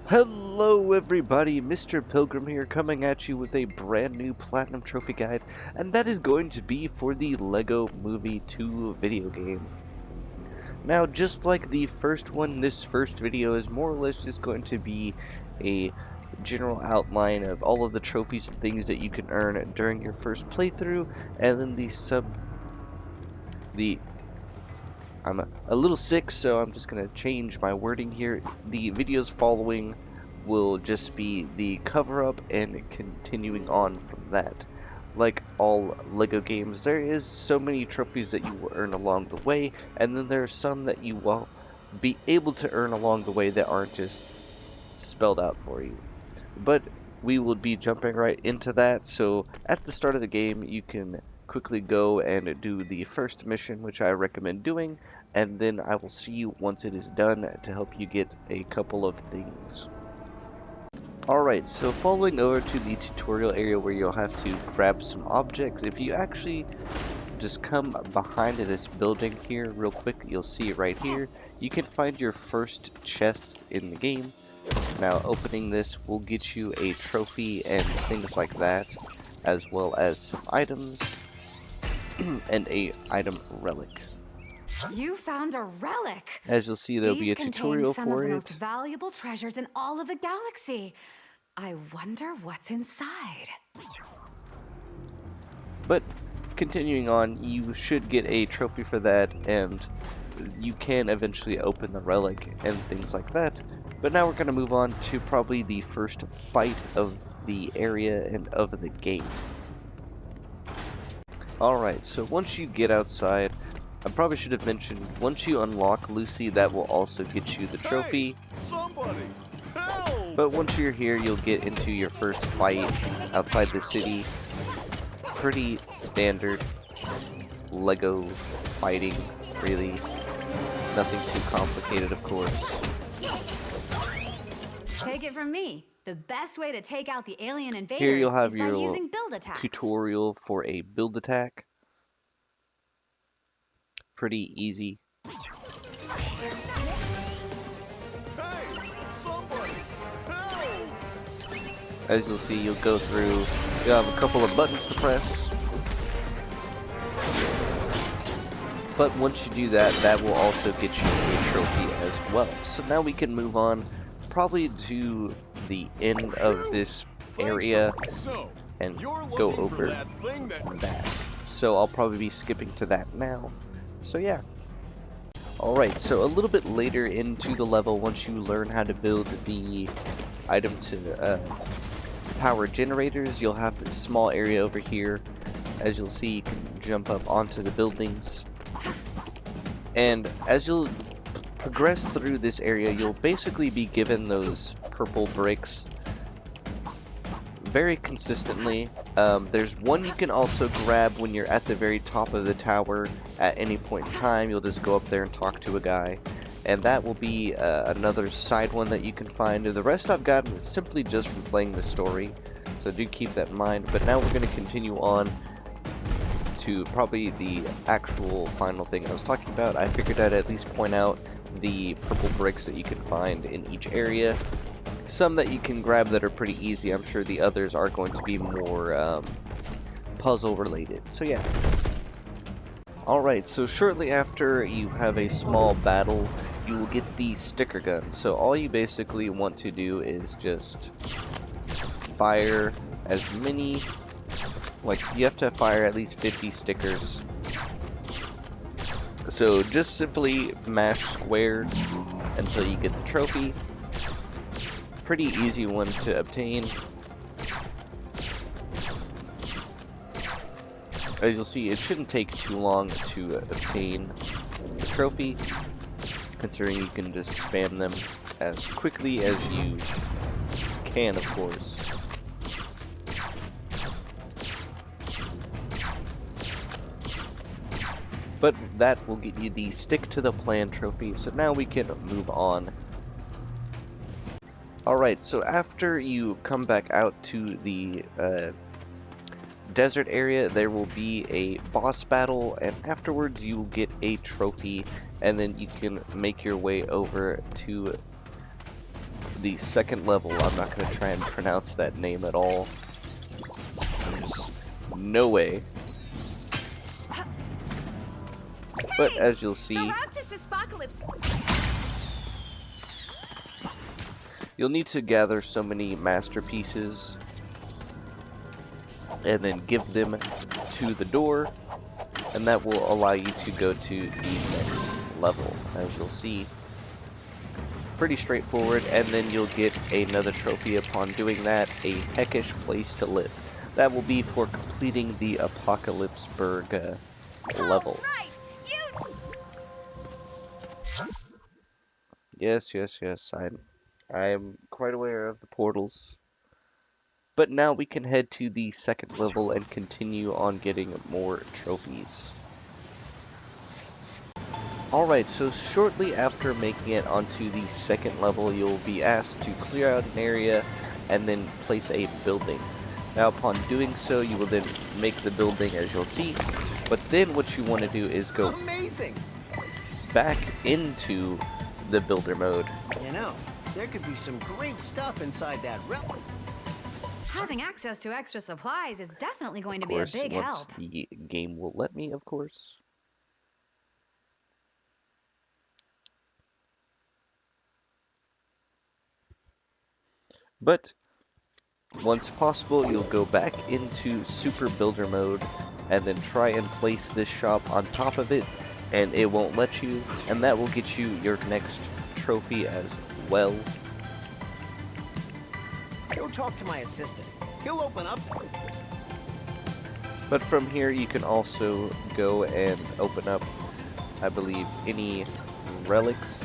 Hello everybody, Mr. Pilgrim here, coming at you with a brand new Platinum Trophy guide, and that is going to be for the LEGO Movie 2 video game. Now, just like the first one, this first video is more or less just going to be a general outline of all of the trophies and things that you can earn during your first playthrough, and then I'm a little sick, so I'm just going to change my wording here. The videos following will just be the cover-up and continuing on from that. Like all LEGO games, there is so many trophies that you will earn along the way, and then there are some that you will be able to earn along the way that aren't just spelled out for you. But we will be jumping right into that, so at the start of the game you can quickly go and do the first mission, which I recommend doing, and then I will see you once it is done to help you get a couple of things. Alright, so following over to the tutorial area where you'll have to grab some objects, if you actually just come behind this building here real quick, you'll see it right here, you can find your first chest in the game. Now opening this will get you a trophy and things like that, as well as some items and a item relic. You found a relic! As you'll see, there'll be a tutorial some for of the it. most valuable treasures in all of the galaxy. I wonder what's inside. But continuing on, you should get a trophy for that, and you can eventually open the relic and things like that. But now we're going to move on to probably the first fight of the area and of the game. Alright, so once you get outside, I probably should have mentioned, once you unlock Lucy, that will also get you the trophy. Hey, somebody, help! But once you're here, you'll get into your first fight outside the city. Pretty standard LEGO fighting, really. Nothing too complicated, of course. Take it from me. The best way to take out the alien invaders Here you'll have is by your using build attacks. tutorial for a build attack. Pretty easy. Hey, somebody, help! As you'll see, you'll go through, you'll have a couple of buttons to press. But once you do that, that will also get you a trophy as well. So now we can move on probably to the end of this area and go over that. So I'll probably be skipping to that now. So yeah. Alright, so a little bit later into the level, once you learn how to build the item to power generators, you'll have this small area over here. As you'll see, you can jump up onto the buildings. And as you'll progress through this area, you'll basically be given those purple bricks very consistently. There's one you can also grab when you're at the very top of the tower at any point in time. You'll just go up there and talk to a guy, and that will be another side one that you can find. The rest I've gotten simply just from playing the story, so do keep that in mind. But now we're going to continue on to probably the actual final thing I was talking about. I figured I'd at least point out the purple bricks that you can find in each area. Some that you can grab that are pretty easy. I'm sure the others are going to be more puzzle related. So yeah. Alright, so shortly after you have a small battle, you will get the sticker gun. So all you basically want to do is just fire as many, like you have to fire at least 50 stickers. So just simply mash square until you get the trophy. Pretty easy one to obtain. As you'll see, it shouldn't take too long to obtain the trophy, considering you can just spam them as quickly as you can, of course. But that will get you the Stick to the Plan trophy, so now we can move on. Alright, so after you come back out to the desert area, there will be a boss battle, and afterwards you will get a trophy, and then you can make your way over to the second level. I'm not going to try and pronounce that name at all. There's no way. But as you'll see, you'll need to gather so many masterpieces and then give them to the door, and that will allow you to go to the next level, as you'll see. Pretty straightforward, and then you'll get another trophy upon doing that, a Peckish Place to Live. That will be for completing the Apocalypseburg level. Yes, I'm quite aware of the portals. But now we can head to the second level and continue on getting more trophies. Alright, so shortly after making it onto the second level, you'll be asked to clear out an area and then place a building. Now upon doing so, you will then make the building as you'll see, but then what you want to do is go back into the builder mode. You know, there could be some great stuff inside that relic. Having access to extra supplies is definitely going to be a big help. The game will let me, of course. But once possible, you'll go back into super builder mode and then try and place this shop on top of it, and it won't let you, and that will get you your next trophy as well. Go talk to my assistant. He'll open up. But from here you can also go and open up, I believe, any relics.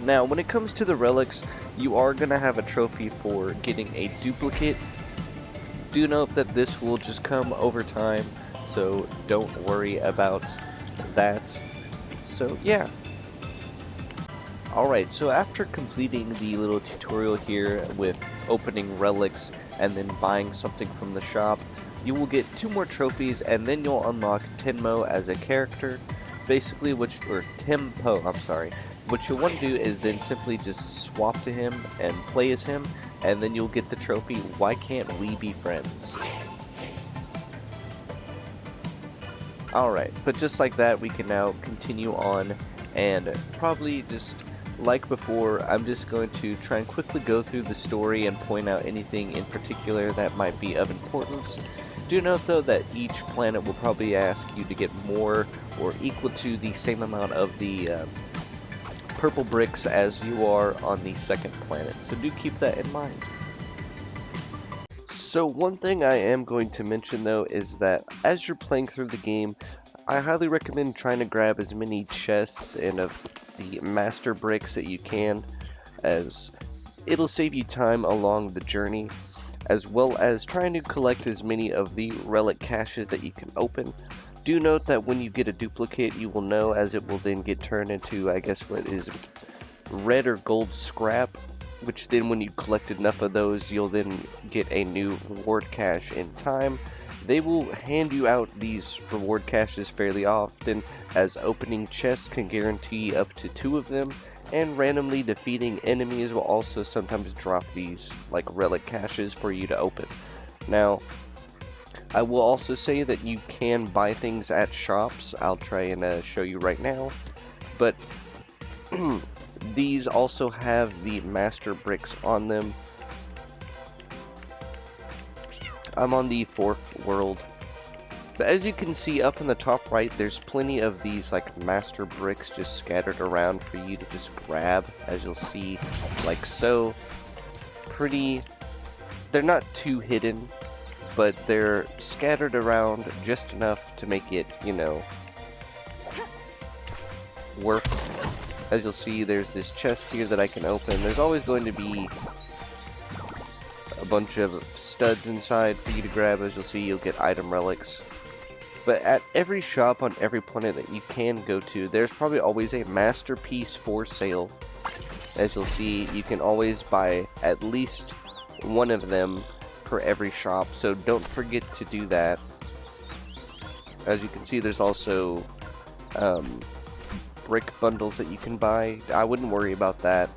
Now, when it comes to the relics, you are going to have a trophy for getting a duplicate. Do note that this will just come over time, so don't worry about that. So, yeah. Alright, so after completing the little tutorial here with opening relics and then buying something from the shop, you will get 2 more trophies, and then you'll unlock Tenmo as a character. Basically, Tempo, I'm sorry. What you'll want to do is then simply just swap to him and play as him, and then you'll get the trophy, Why Can't We Be Friends? Alright, but just like that, we can now continue on, and probably just like before, I'm just going to try and quickly go through the story and point out anything in particular that might be of importance. Do note though that each planet will probably ask you to get more or equal to the same amount of the purple bricks as you are on the second planet, so do keep that in mind. So one thing I am going to mention though is that as you're playing through the game, I highly recommend trying to grab as many chests and of the master bricks that you can, as it'll save you time along the journey, as well as trying to collect as many of the relic caches that you can open. Do note that when you get a duplicate, you will know, as it will then get turned into, I guess, what is red or gold scrap, which then when you collect enough of those, you'll then get a new reward cache in time. They will hand you out these reward caches fairly often, as opening chests can guarantee up to 2 of them, and randomly defeating enemies will also sometimes drop these like relic caches for you to open. Now, I will also say that you can buy things at shops. I'll try and show you right now, but these also have the master bricks on them. I'm on the 4th world, but as you can see up in the top right, there's plenty of these like master bricks just scattered around for you to just grab, as you'll see, like so. They're not too hidden, but they're scattered around just enough to make it, you know, work. As you'll see, there's this chest here that I can open. There's always going to be a bunch of studs inside for you to grab. As you'll see, you'll get item relics. But at every shop on every planet that you can go to, there's probably always a masterpiece for sale. As you'll see, you can always buy at least one of them per every shop, so don't forget to do that. As you can see, there's also brick bundles that you can buy. I wouldn't worry about that.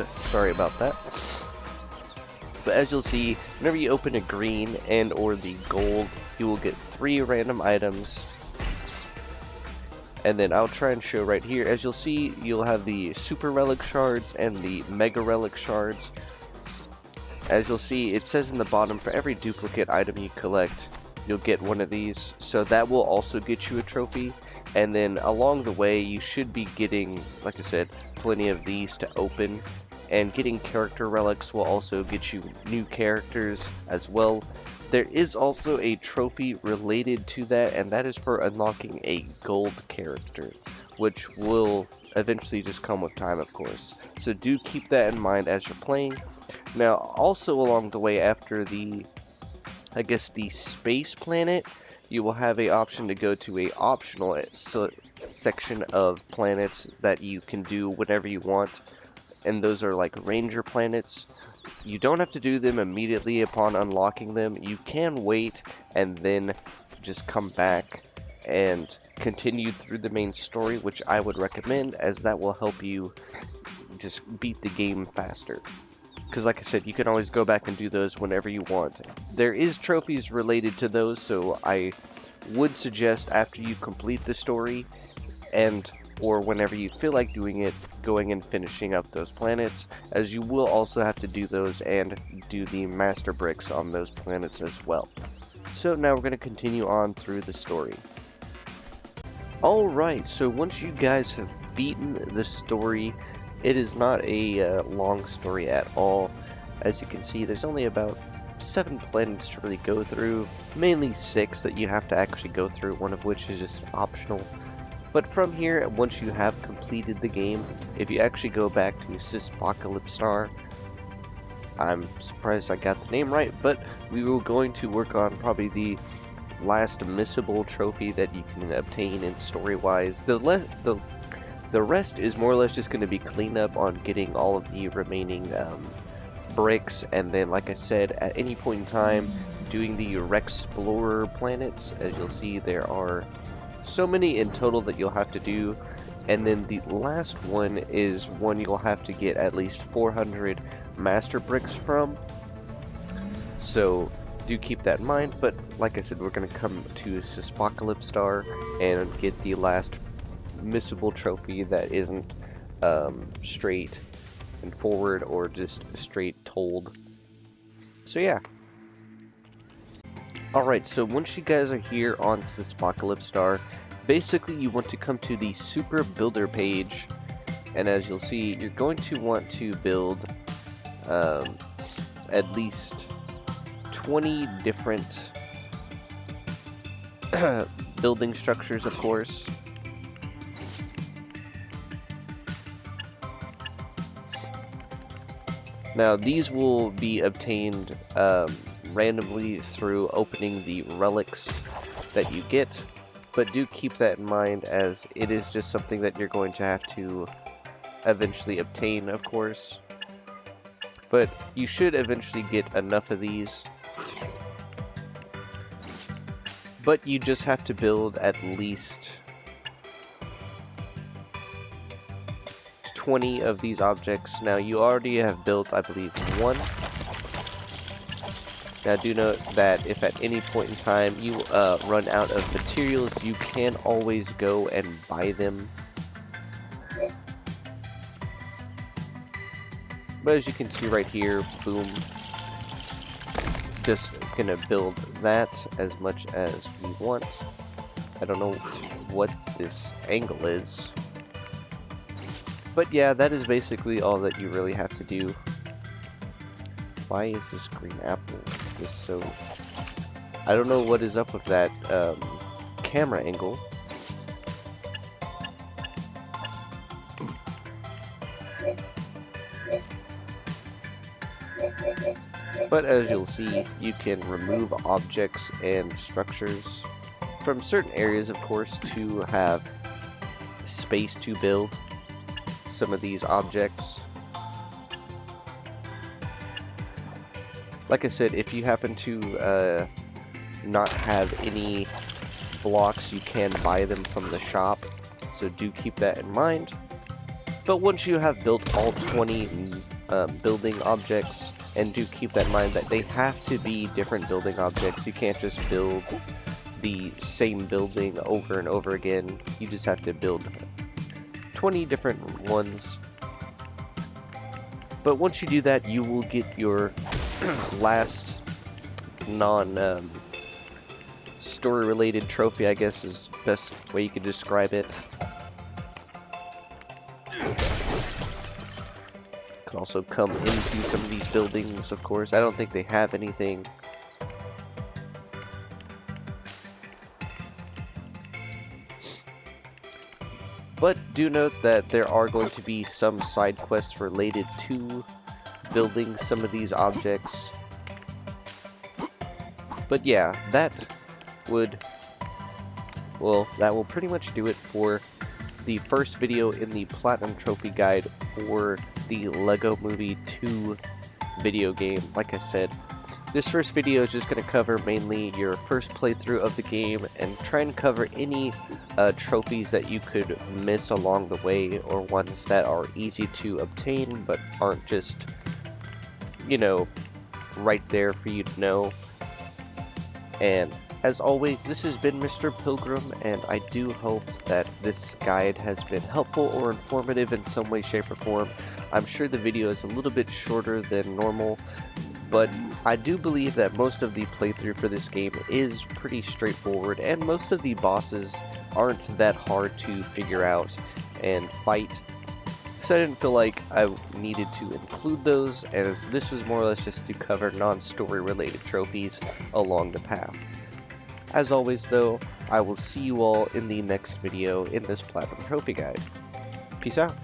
Sorry about that. But as you'll see, whenever you open a green and or the gold, you will get 3 random items. And then I'll try and show right here. As you'll see, you'll have the super relic shards and the mega relic shards. As you'll see, it says in the bottom, for every duplicate item you collect, you'll get one of these. So that will also get you a trophy. And then along the way, you should be getting, like I said, plenty of these to open. And getting character relics will also get you new characters as well. There is also a trophy related to that, and that is for unlocking a gold character, which will eventually just come with time, of course. So do keep that in mind as you're playing. Now, also along the way, after the, I guess, the space planet, you will have a option to go to a optional section of planets that you can do whatever you want. And those are like ranger planets. You don't have to do them immediately upon unlocking them. You can wait and then just come back and continue through the main story, which I would recommend, as that will help you just beat the game faster. Because like I said, you can always go back and do those whenever you want. There is trophies related to those, so I would suggest after you complete the story and or whenever you feel like doing it, going and finishing up those planets, as you will also have to do those and do the master bricks on those planets as well. So now we're going to continue on through the story. Alright, so once you guys have beaten the story, it is not a long story at all. As you can see, there's only about 7 planets to really go through, mainly 6 that you have to actually go through, one of which is just optional. But from here, once you have completed the game, if you actually go back to XXMRPILGRIMXX, I'm surprised I got the name right, but we were going to work on probably the last missable trophy that you can obtain in story-wise. The rest is more or less just going to be cleanup on getting all of the remaining bricks, and then, like I said, at any point in time, doing the Rexplorer planets. As you'll see, there are so many in total that you'll have to do, and then the last one is one you'll have to get at least 400 master bricks from. So do keep that in mind, but like I said, we're going to come to XXMRPILGRIMXX and get the last missable trophy that isn't straight and forward or just straight told. So yeah. Alright, so once you guys are here on XXMRPILGRIMXX, basically you want to come to the Super Builder page, and as you'll see, you're going to want to build at least 20 different building structures, of course. Now, these will be obtained randomly through opening the relics that you get, but do keep that in mind, as it is just something that you're going to have to eventually obtain, of course. But you should eventually get enough of these. But you just have to build at least 20 of these objects. Now, you already have built, I believe, 1. Now, do note that if at any point in time you run out of materials, you can always go and buy them. But as you can see right here, boom, just gonna build that as much as we want. I don't know what this angle is, but yeah, that is basically all that you really have to do. Why is this green apple just so... I don't know what is up with that camera angle. But as you'll see, you can remove objects and structures from certain areas, of course, to have space to build some of these objects. Like I said, if you happen to not have any blocks. You can buy them from the shop, so do keep that in mind. But once you have built all 20 building objects, and do keep that in mind that they have to be different building objects. You can't just build the same building over and over again. You just have to build 20 different ones. But once you do that, you will get your last non story related trophy, I guess is the best way you could describe it. Can also come into some of these buildings, of course. I don't think they have anything. But do note that there are going to be some side quests related to building some of these objects. But yeah, that will pretty much do it for the first video in the Platinum Trophy Guide for the LEGO Movie 2 video game. Like I said, this first video is just going to cover mainly your first playthrough of the game and try and cover any trophies that you could miss along the way, or ones that are easy to obtain but aren't just, you know, right there for you to know. And as always, this has been Mr. Pilgrim, and I do hope that this guide has been helpful or informative in some way, shape, or form. I'm sure the video is a little bit shorter than normal, but I do believe that most of the playthrough for this game is pretty straightforward, and most of the bosses aren't that hard to figure out and fight. So I didn't feel like I needed to include those, as this was more or less just to cover non-story related trophies along the path. As always though, I will see you all in the next video in this Platinum Trophy Guide. Peace out.